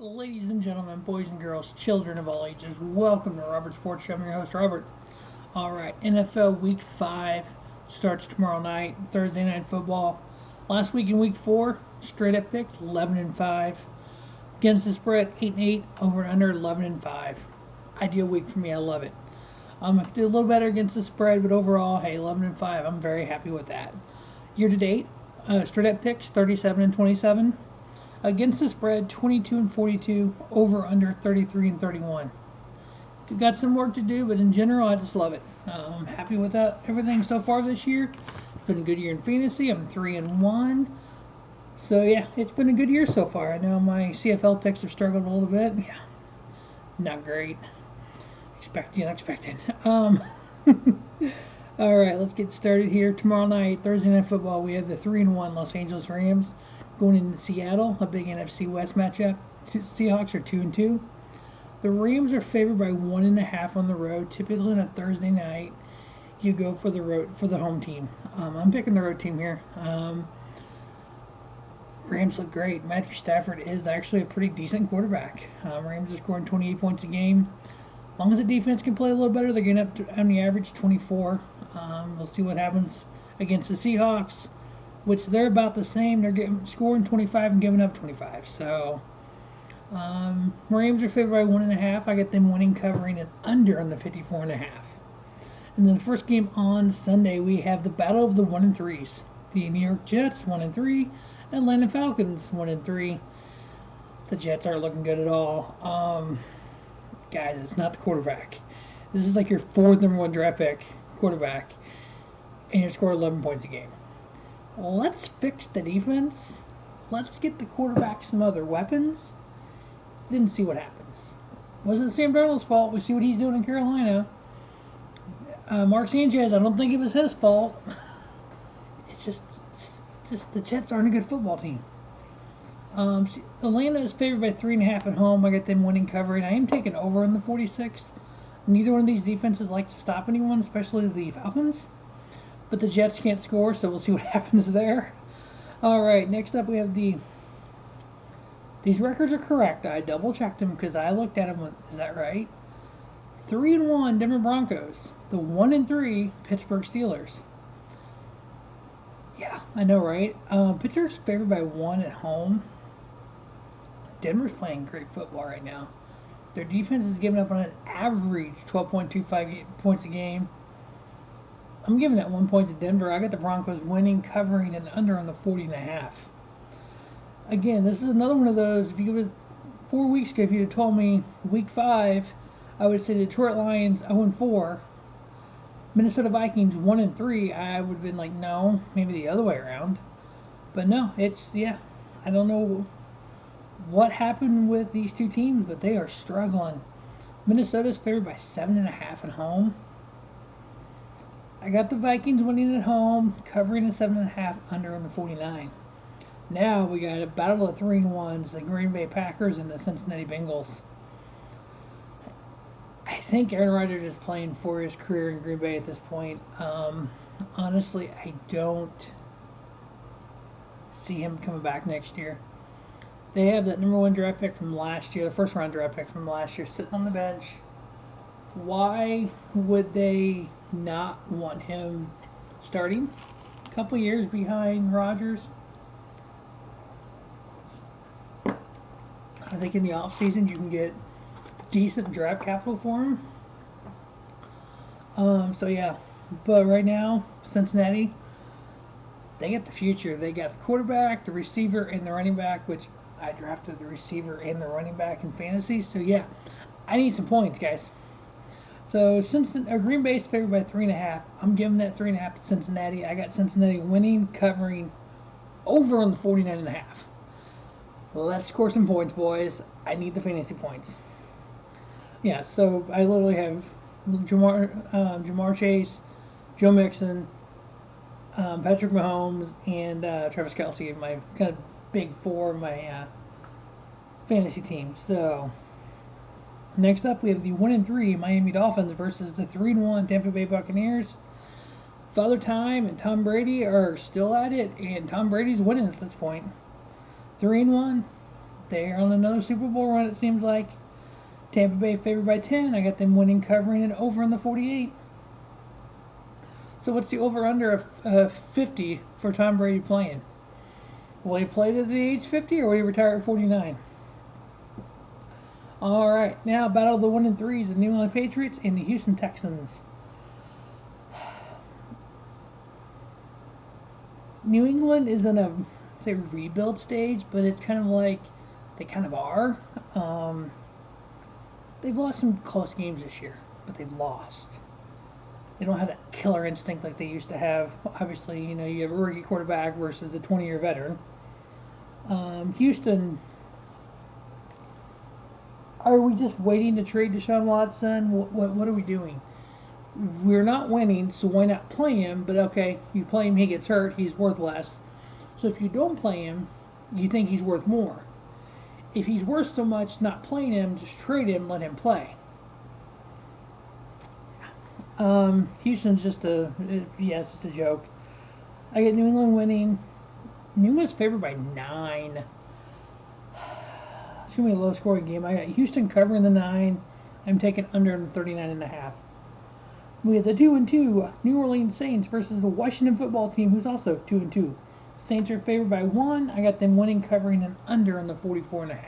Ladies and gentlemen, boys and girls, children of all ages, welcome to Robert Sports Show. I'm your host, Robert. Alright, NFL Week 5 starts tomorrow night, Thursday Night Football. Last week in Week 4, straight up picks, 11-5. Against the spread, 8-8, over and under, 11-5. Ideal week for me, I love it. Did a little better against the spread, but overall, hey, 11-5, I'm very happy with that. Year to date, straight up picks, 37-27. Against the spread, 22-42, over under 33-31. Got some work to do, but in general, I just love it. I'm happy with everything so far this year. It's been a good year in fantasy. I'm 3-1. So yeah, it's been a good year so far. I know my CFL picks have struggled a little bit. Yeah, not great. Expected, unexpected. All right, let's get started here. Tomorrow night, Thursday Night Football, we have the 3-1 Los Angeles Rams going into Seattle, a big NFC West matchup. Seahawks are 2-2. The Rams are favored by 1.5 on the road. Typically on a Thursday night, you go for the home team. I'm picking the road team here. Rams look great. Matthew Stafford is actually a pretty decent quarterback. Rams are scoring 28 points a game. As long as the defense can play a little better, they're getting up to, on the average, 24. We'll see what happens against the Seahawks, which they're about the same. They're scoring 25 and giving up 25. So, Rams are favored by 1.5. I got them winning, covering, and under on the 54.5. And then the first game on Sunday, we have the battle of the 1-3s. The New York Jets, 1-3. Atlanta Falcons, 1-3. The Jets aren't looking good at all. Guys, it's not the quarterback. This is like your fourth #1 draft pick quarterback, and you're scoring 11 points a game. Let's fix the defense. Let's get the quarterback some other weapons. Then see what happens. Wasn't Sam Darnold's fault. We see what he's doing in Carolina. Mark Sanchez, I don't think it was his fault. It's just the Jets aren't a good football team. Atlanta is favored by 3.5 at home. I got them winning, covering. I am taking over in the 46. Neither one of these defenses likes to stop anyone, especially the Falcons. But the Jets can't score, so we'll see what happens there. All right, next up we have these records are correct. I double-checked them because I looked at them. Is that right? 3-1 Denver Broncos. The 1-3 Pittsburgh Steelers. Yeah, I know, right? Pittsburgh's favored by 1 at home. Denver's playing great football right now. Their defense is giving up on an average 12.25 points a game. I'm giving that 1 point to Denver. I got the Broncos winning, covering, and under on the 40.5. Again, this is another one of those. If you was 4 weeks ago, if you had told me Week 5, I would say Detroit Lions 0-4, Minnesota Vikings 1-3. I would have been like, no, maybe the other way around. But no, I don't know what happened with these two teams, but they are struggling. Minnesota's favored by 7.5 at home. I got the Vikings winning at home, covering the 7.5, under on the 49. Now we got a battle of 3-1s, the Green Bay Packers and the Cincinnati Bengals. I think Aaron Rodgers is playing for his career in Green Bay at this point. Honestly, I don't see him coming back next year. They have that #1 draft pick from last year, the first-round draft pick from last year, sitting on the bench. Why would they not want him starting? A couple years behind Rodgers. I think in the offseason you can get decent draft capital for him. So yeah, but right now Cincinnati, they get the future. They got the quarterback, the receiver, and the running back, which I drafted the receiver and the running back in fantasy. So yeah, I need some points, guys. So Green Bay is favored by 3.5. I'm giving that 3.5 to Cincinnati. I got Cincinnati winning, covering, over on the 49.5. Let's score some points, boys. I need the fantasy points. Yeah, so I literally have Jamar Chase, Joe Mixon, Patrick Mahomes, and Travis Kelce, my kind of big four of my fantasy team. So next up, we have the 1-3 Miami Dolphins versus the 3-1 Tampa Bay Buccaneers. Father Time and Tom Brady are still at it, and Tom Brady's winning at this point. 3-1. They're on another Super Bowl run, it seems like. Tampa Bay favored by 10. I got them winning, covering, and over in the 48. So what's the over-under of 50 for Tom Brady playing? Will he play to the age 50 or will he retire at 49? All right, now battle of the 1 and 3s, the New England Patriots and the Houston Texans. New England is in a, say, rebuild stage, but it's kind of like they kind of are. They've lost some close games this year, but they've lost. They don't have that killer instinct like they used to have. Obviously, you know, you have a rookie quarterback versus the 20-year veteran. Houston, are we just waiting to trade Deshaun Watson? What are we doing? We're not winning, so why not play him? But okay, you play him, he gets hurt, he's worth less. So if you don't play him, you think he's worth more. If he's worth so much, not playing him, just trade him, let him play. Houston's just it's just a joke. I get New England winning. New England's favored by 9. It's going to be a low-scoring game. I got Houston covering the 9. I'm taking under 39.5. We have the 2-2 New Orleans Saints versus the Washington football team, who's also 2-2. Saints are favored by 1. I got them winning, covering, and under on the 44.5.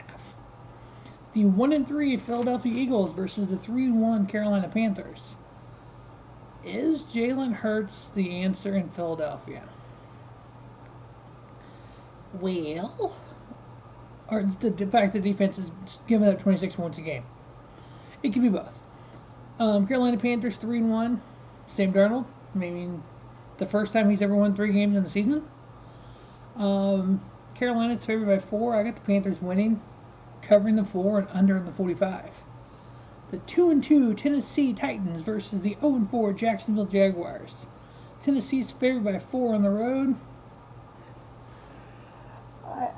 The 1-3 Philadelphia Eagles versus the 3-1 Carolina Panthers. Is Jalen Hurts the answer in Philadelphia? Well, or the fact the defense is giving up 26 points a game. It could be both. Carolina Panthers 3-1. Sam Darnold. I mean, the first time he's ever won 3 games in the season. Carolina's favored by 4. I got the Panthers winning, covering the 4 and under in the 45. The 2-2 Tennessee Titans versus the 0-4 Jacksonville Jaguars. Tennessee's favored by 4 on the road.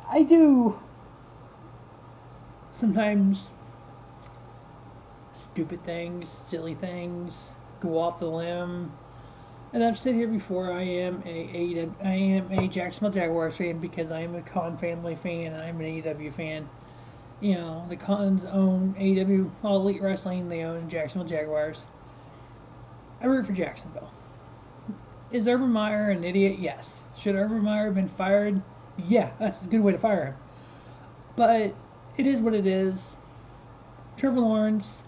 I do sometimes stupid things, silly things, go off the limb. And I've said here before, I am a Jacksonville Jaguars fan because I am a Khan family fan and I'm an AEW fan. You know, the Khans own AEW, All Elite Wrestling, they own Jacksonville Jaguars. I root for Jacksonville. Is Urban Meyer an idiot? Yes. Should Urban Meyer have been fired? Yeah, that's a good way to fire him. But it is what it is. Trevor Lawrence,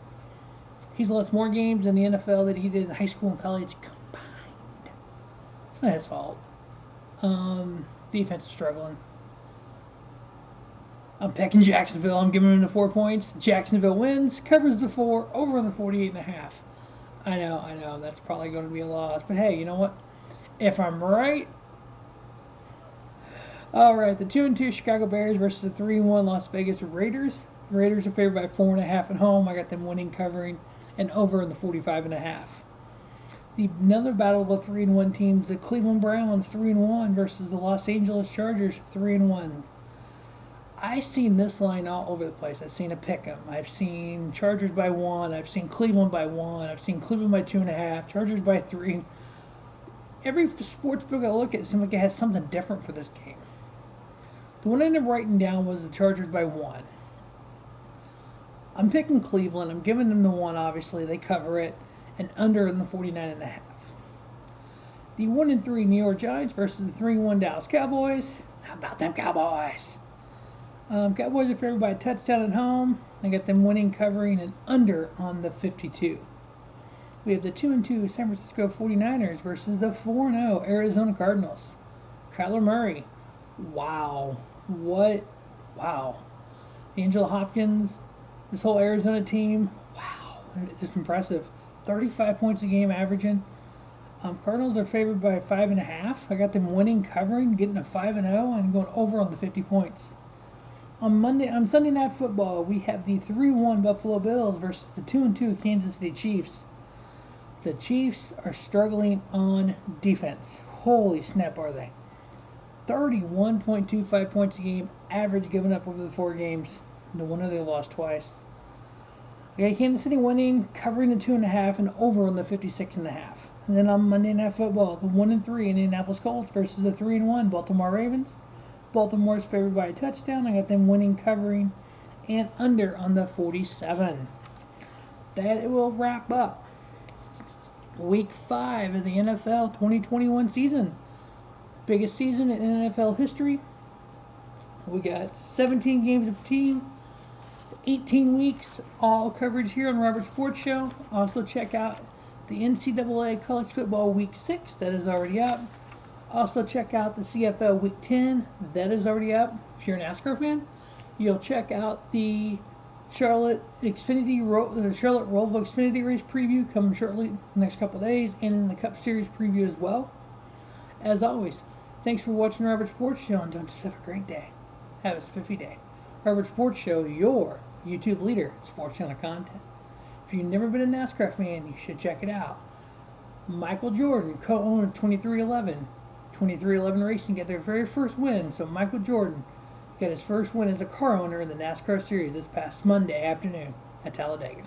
he's lost more games in the NFL than he did in high school and college combined. It's not his fault. Defense is struggling. I'm picking Jacksonville. I'm giving them the 4 points. Jacksonville wins, covers the 4, over on the 48.5. I know, that's probably going to be a loss. But hey, you know what? If I'm right. All right, the 2-2 Chicago Bears versus the 3-1 Las Vegas Raiders. The Raiders are favored by 4.5 at home. I got them winning, covering, and over in the 45.5. Another battle of the 3-1 teams, the Cleveland Browns 3-1 versus the Los Angeles Chargers 3-1. I've seen this line all over the place. I've seen a pick'em. I've seen Chargers by 1. I've seen Cleveland by 1. I've seen Cleveland by 2.5. Chargers by 3. Every sports book I look at seems like it has something different for this game. The one I ended up writing down was the Chargers by 1. I'm picking Cleveland. I'm giving them the 1, obviously. They cover it. And under in the 49.5. The 1-3 New York Giants versus the 3-1 Dallas Cowboys. How about them Cowboys? Cowboys are favored by a touchdown at home. I got them winning, covering, and under on the 52. We have the 2-2 San Francisco 49ers versus the 4-0 Arizona Cardinals. Kyler Murray. Wow. What? Wow. Angela Hopkins, this whole Arizona team. Wow. Just impressive. 35 points a game averaging. Cardinals are favored by 5.5. I got them winning, covering, getting a 5-0, and going over on the 50 points. On Sunday Night Football, we have the 3-1 Buffalo Bills versus the 2-2 Kansas City Chiefs. The Chiefs are struggling on defense. Holy snap, are they? 31.25 points a game, average given up over the 4 games. No wonder they lost twice. I got Kansas City winning, covering the 2.5, and over on the 56.5. And then on Monday Night Football, the 1-3 Indianapolis Colts versus the 3-1 Baltimore Ravens. Baltimore's favored by a touchdown. I got them winning, covering, and under on the 47. That will wrap up Week 5 of the NFL 2021 season. Biggest season in NFL history. We got 17 games of team, 18 weeks, all coverage here on Robert Sports Show. Also check out the NCAA College Football Week 6, that is already up. Also check out the CFL Week 10, that is already up. If you're a NASCAR fan, you'll check out the Charlotte Roval Xfinity race preview coming shortly, the next couple of days, and in the Cup Series preview as well. As always, thanks for watching Robert Sports Show, and don't just have a great day. Have a spiffy day. Robert Sports Show, your YouTube leader in sports channel content. If you've never been a NASCAR fan, you should check it out. Michael Jordan, co-owner of 2311 Racing, got their very first win. So Michael Jordan got his first win as a car owner in the NASCAR series this past Monday afternoon at Talladega.